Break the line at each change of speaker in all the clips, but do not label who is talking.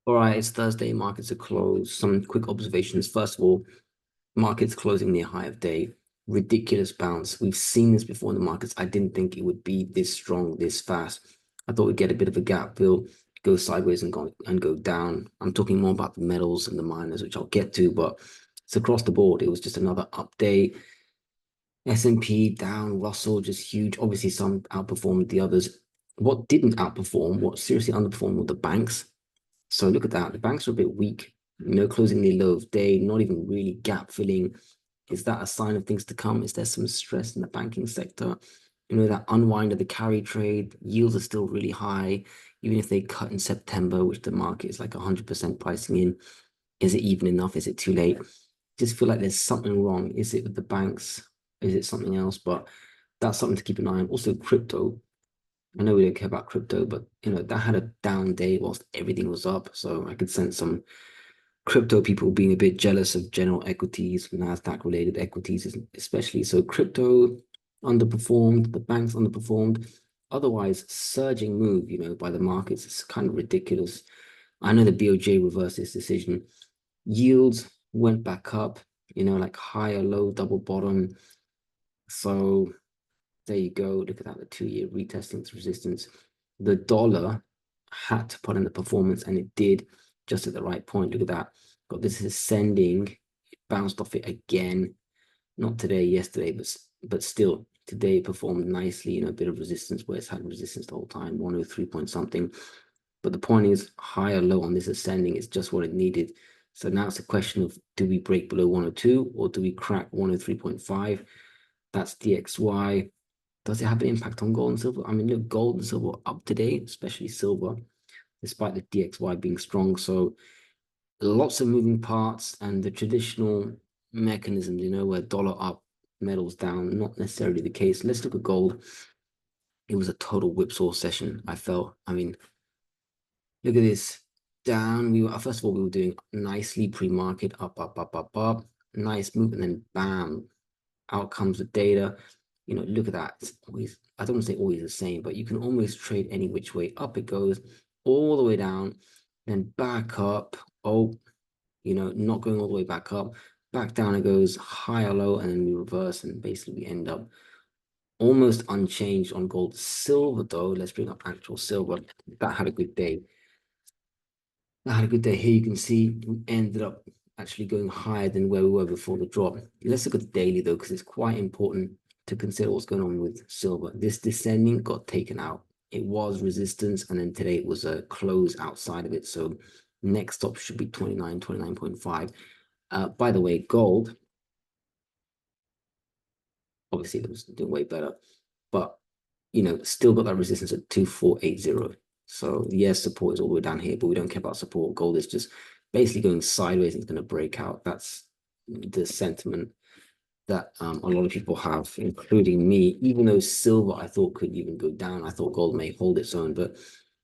All right, it's Thursday. Markets are closed. Some quick observations. First of all, markets closing near high of day. Ridiculous bounce. We've seen this before in the markets. I didn't think it would be this strong, this fast. I thought we'd get a bit of a gap fill, go sideways and go down. I'm talking more about the metals and the miners, which I'll get to, but it's across the board. It was just another update. S&P down, Russell just huge. Obviously, some outperformed the others. What didn't outperform, what seriously underperformed were the banks. So look at that. The banks are a bit weak, closing the low of day, not even really gap filling. Is that a sign of things to come? Is there some stress in the banking sector? That unwind of the carry trade, yields are still really high, even if they cut in September, which the market is like 100% pricing in. Is it even enough? Is it too late? Just feel like there's something wrong. Is it with the banks? Is it something else? But that's something to keep an eye on. Also, crypto. I know we don't care about crypto, but that had a down day whilst everything was up. So I could sense some crypto people being a bit jealous of general equities, Nasdaq related equities, especially. So crypto underperformed, the banks underperformed. Otherwise, surging move, by the markets. It's kind of ridiculous. I know the BOJ reversed this decision. Yields went back up, like higher low, double bottom. So there you go. Look at that, the 2-year retesting its resistance. The dollar had to put in the performance, and it did just at the right point. Look at that. Got this ascending. It bounced off it again. Not today, yesterday, but still today it performed nicely. A bit of resistance where it's had resistance the whole time, 103 point something. But the point is, high or low on this ascending is just what it needed. So now it's a question of, do we break below 102 or do we crack 103.5? That's DXY. Does it have an impact on gold and silver? I mean, look, gold and silver up today, especially silver, despite the DXY being strong. So lots of moving parts, and the traditional mechanisms, where dollar up, metals down, not necessarily the case. Let's look at gold. It was a total whipsaw session, I felt. I mean, look at this. Down, first of all, we were doing nicely pre-market, up, up, up, up, up. Nice move, and then bam, out comes the data. Look at that. It's always, I don't want to say always the same, but you can almost trade any which way. Up it goes, all the way down, then back up. Oh, not going all the way back up. Back down it goes, high or low, and then we reverse, and basically we end up almost unchanged on gold. Silver, though, let's bring up actual silver. That had a good day. That had a good day. Here you can see we ended up actually going higher than where we were before the drop. Let's look at the daily, though, because it's quite important to consider what's going on with silver. This descending got taken out. It was resistance, and then today it was a close outside of it. So next stop should be 29, 29.5. By the way, gold, obviously it was doing way better, but still got that resistance at 2480. So yes, support is all the way down here, but we don't care about support. Gold is just basically going sideways and it's going to break out. That's the sentiment that a lot of people have, including me. Even though silver I thought could even go down, I thought gold may hold its own, but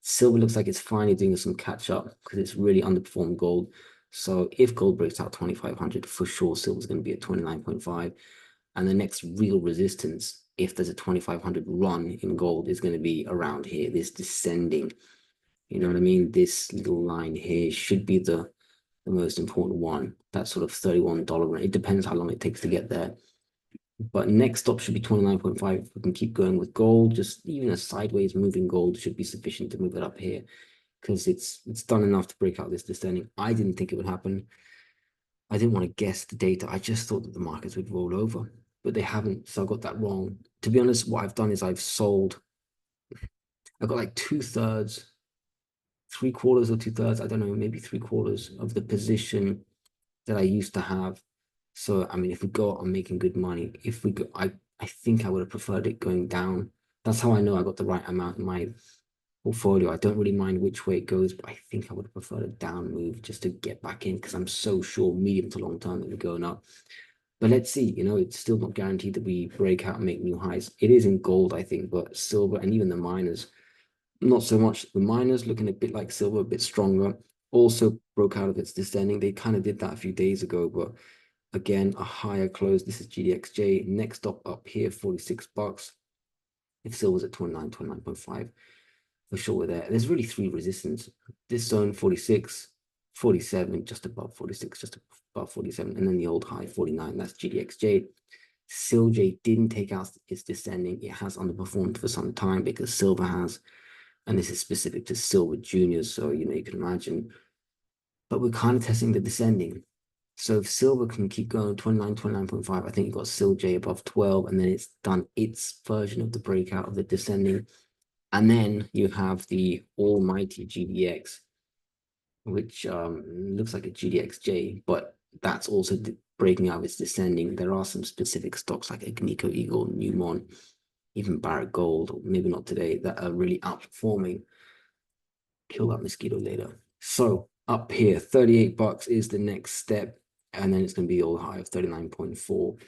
silver looks like it's finally doing some catch up because it's really underperformed gold. So if gold breaks out 2500, for sure silver's going to be at 29.5. And the next real resistance, if there's a 2500 run in gold, is going to be around here, this descending. You know what I mean? This little line here should be the most important one. That sort of $31. It depends how long it takes to get there. But next stop should be 29.5. We can keep going with gold. Just even a sideways moving gold should be sufficient to move it up here, because it's done enough to break out this descending. I didn't think it would happen. I didn't want to guess the data. I just thought that the markets would roll over, but they haven't. So I got that wrong. To be honest, what I've done is I've sold. I got like 2/3, 3/4 or 2/3. I don't know, maybe 3/4 of the position that I used to have. So I mean, if we go, I'm making good money. If we go, I think I would have preferred it going down. That's how I know I got the right amount in my portfolio. I don't really mind which way it goes, but I think I would have preferred a down move just to get back in, because I'm so sure medium to long term that we're going up. But let's see, it's still not guaranteed that we break out and make new highs. It is in gold, I think, but silver and even the miners, not so much. The miners looking a bit like silver, a bit stronger. Also broke out of its descending. They kind of did that a few days ago, but again, a higher close. This is GDXJ. Next stop up here, $46. If silver's at 29, 29.5, for sure we're there. There's really three resistance. This zone, 46, 47, just above 46, just above 47, and then the old high 49. That's GDXJ. SILJ didn't take out its descending. It has underperformed for some time because silver has, and this is specific to silver juniors. So, you can imagine, but we're kind of testing the descending. So if silver can keep going 29, 29.5, I think you've got SILJ above 12, and then it's done its version of the breakout of the descending. And then you have the almighty GDX, which looks like a GDXJ, but that's also breaking out its descending. There are some specific stocks like Agnico Eagle, Newmont, even Barrick Gold, or maybe not today, that are really outperforming. Kill that mosquito later. So up here, $38 is the next step, and then it's going to be all high of 39.4.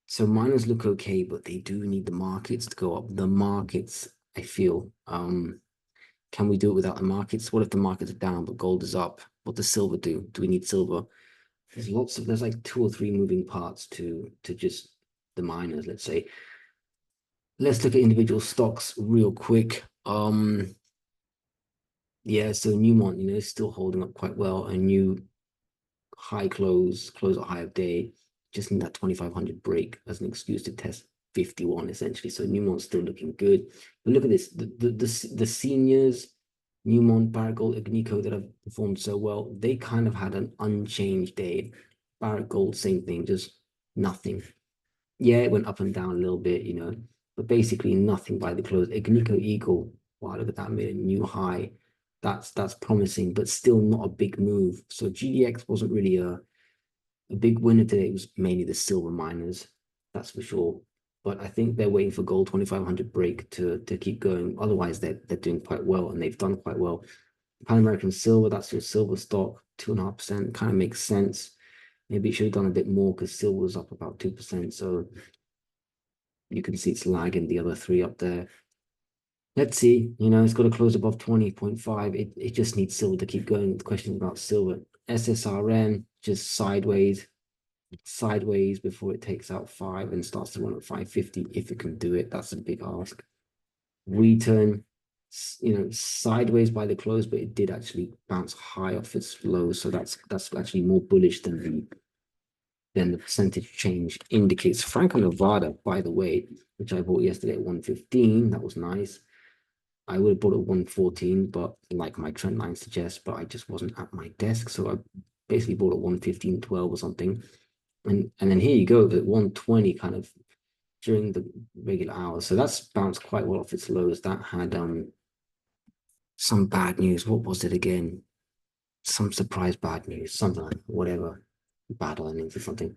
So miners look okay, but they do need the markets to go up. The markets, I feel, can we do it without the markets? What if the markets are down but gold is up? What does silver do? Do we need silver? There's like 2 or 3 moving parts to just the miners, let's say. Let's look at individual stocks real quick. Yeah, so Newmont, is still holding up quite well. A new high close at high of day. Just need that 2,500 break as an excuse to test 51 essentially. So Newmont's still looking good. But look at this, the seniors, Newmont, Barrick Gold, Agnico that have performed so well, they kind of had an unchanged day. Barrick Gold, same thing, just nothing. Yeah, it went up and down a little bit, but basically nothing by the close. Agnico Eagle, wow, look at that, made a new high. That's promising, but still not a big move. So GDX wasn't really a big winner today. It was mainly the silver miners, that's for sure. But I think they're waiting for gold 2,500 break to keep going. Otherwise, they're doing quite well, and they've done quite well. Pan American Silver, that's your silver stock, 2.5%, kind of makes sense. Maybe it should have done a bit more because silver was up about 2%. So you can see it's lagging the other 3 up there. Let's see, it's got to close above 20.5. It just needs silver to keep going. The question about silver. SSRN, just sideways before it takes out 5 and starts to run at 550. If it can do it, that's a big ask. Return, sideways by the close, but it did actually bounce high off its low. So that's actually more bullish than the percentage change indicates. Franco-Nevada, by the way, which I bought yesterday at 115, that was nice. I would have bought it at 114, but like my trend line suggests, but I just wasn't at my desk. So I basically bought it at 115.12 or something. And then here you go, at 120 kind of during the regular hours. So that's bounced quite well off its lows. That had some bad news. What was it again? Some surprise bad news, something like whatever, bad earnings or something.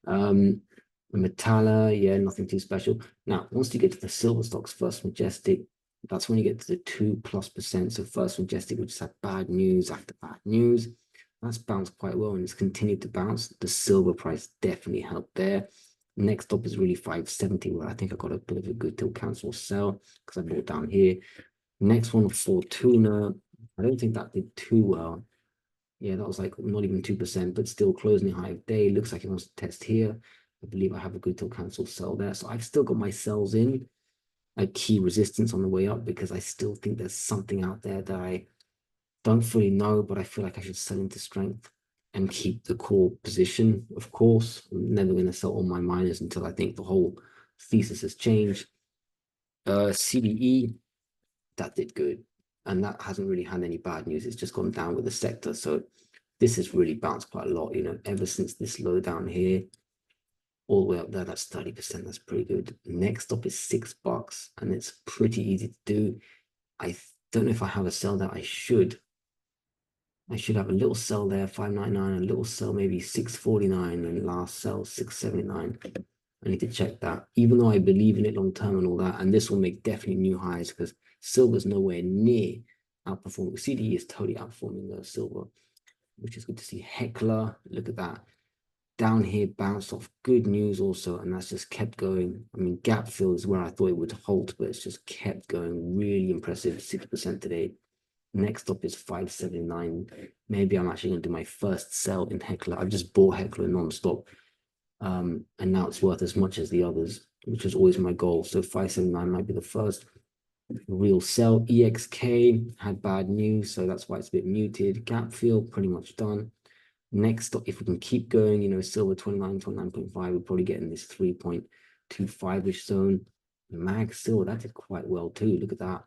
Metalla, yeah, nothing too special. Now, once you get to the silver stocks, First Majestic, that's when you get to the 2+%. So First Majestic, which has had bad news after bad news, that's bounced quite well and it's continued to bounce. The silver price definitely helped there. Next up is really 570, where I think I got a bit of a good till cancel sell because I bought down here. Next one, Fortuna. I don't think that did too well. Yeah, that was like not even 2%, but still closing a high of day. Looks like it wants to test here. I believe I have a good till cancel sell there. So I've still got my sells in, a key resistance on the way up, because I still think there's something out there that I don't fully know, but I feel like I should sell into strength and keep the core position. Of course, I'm never going to sell all my miners until I think the whole thesis has changed. CDE, that did good. And that hasn't really had any bad news. It's just gone down with the sector. So this has really bounced quite a lot, ever since this low down here, all the way up there, that's 30%. That's pretty good. Next up is $6, and it's pretty easy to do. I don't know if I have a sell that I should have a little sell there, 599, a little sell maybe 649, and last sell 679. I need to check that, even though I believe in it long term and all that. And this will make definitely new highs because silver's nowhere near outperforming. CDE is totally outperforming the silver, which is good to see. Heckler, look at that. Down here, bounced off good news also, and that's just kept going. I mean, gap fill is where I thought it would halt, but it's just kept going. Really impressive, 6% today. Next up is 579. Maybe I'm actually going to do my first sell in Heckler. I've just bought Heckler non-stop. And now it's worth as much as the others, which is always my goal. So 579 might be the first. Real sell. EXK had bad news, so that's why it's a bit muted. Gap fill pretty much done. Next, if we can keep going, silver 29, 29.5, we're probably getting this 3.25-ish zone. Mag silver, that did quite well too. Look at that.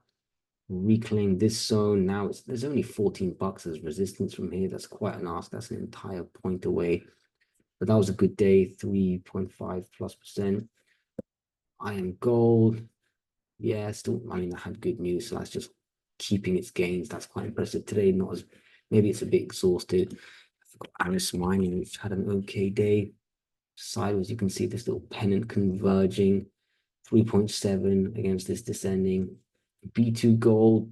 Reclaim this zone. Now there's only $14 as resistance from here. That's quite an ask. That's an entire point away. But that was a good day, 3.5+%. Iron gold. Yeah, still, I mean, I had good news, so that's just keeping its gains. That's quite impressive today. Not as, maybe it's a bit exhausted. I forgot Aris Mining, which had an okay day. Sideways, you can see this little pennant converging, 3.7 against this descending. B2 gold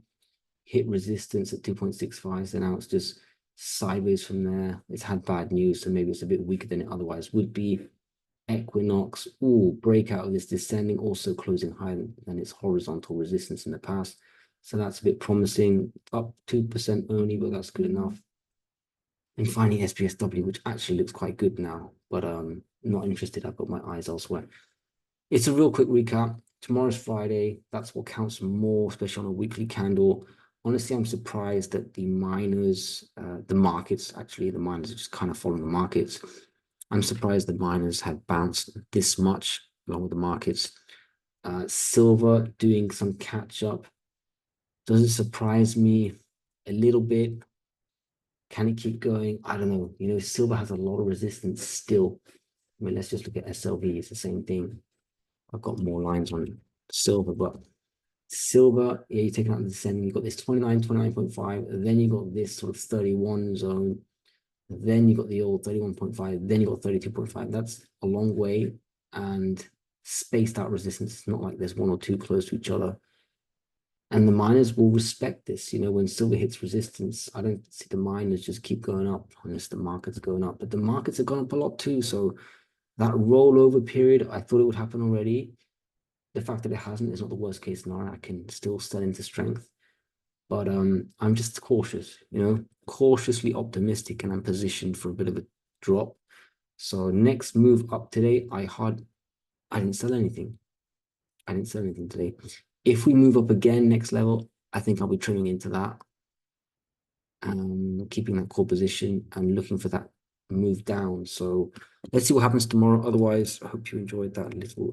hit resistance at 2.65, so now it's just sideways from there. It's had bad news, so maybe it's a bit weaker than it otherwise would be. Equinox, breakout of this descending, also closing higher than its horizontal resistance in the past. So that's a bit promising, up 2% only, but that's good enough. And finally, SPSW, which actually looks quite good now, but not interested. I've got my eyes elsewhere. It's a real quick recap. Tomorrow's Friday. That's what counts more, especially on a weekly candle. Honestly, I'm surprised that the miners, the markets, actually, the miners are just kind of following the markets. I'm surprised the miners have bounced this much along with the markets. Silver doing some catch up. Does it surprise me a little bit? Can it keep going? I don't know. Silver has a lot of resistance still. I mean, let's just look at SLV. It's the same thing. I've got more lines on silver, but silver, yeah, you take out the descending, you've got this 29, 29.5, then you got this sort of 31 zone, then you got the old 31.5, then you got 32.5. That's a long way and spaced out resistance. It's not like there's one or two close to each other. And the miners will respect this. When silver hits resistance, I don't see the miners just keep going up unless the market's going up. But the markets have gone up a lot too. So that rollover period, I thought it would happen already. The fact that it hasn't is not the worst case scenario. I can still sell into strength. But I'm just cautious, cautiously optimistic, and I'm positioned for a bit of a drop. So next move up today, I didn't sell anything. I didn't sell anything today. If we move up again next level, I think I'll be trimming into that, keeping that core position and looking for that move down. So let's see what happens tomorrow. Otherwise, I hope you enjoyed that little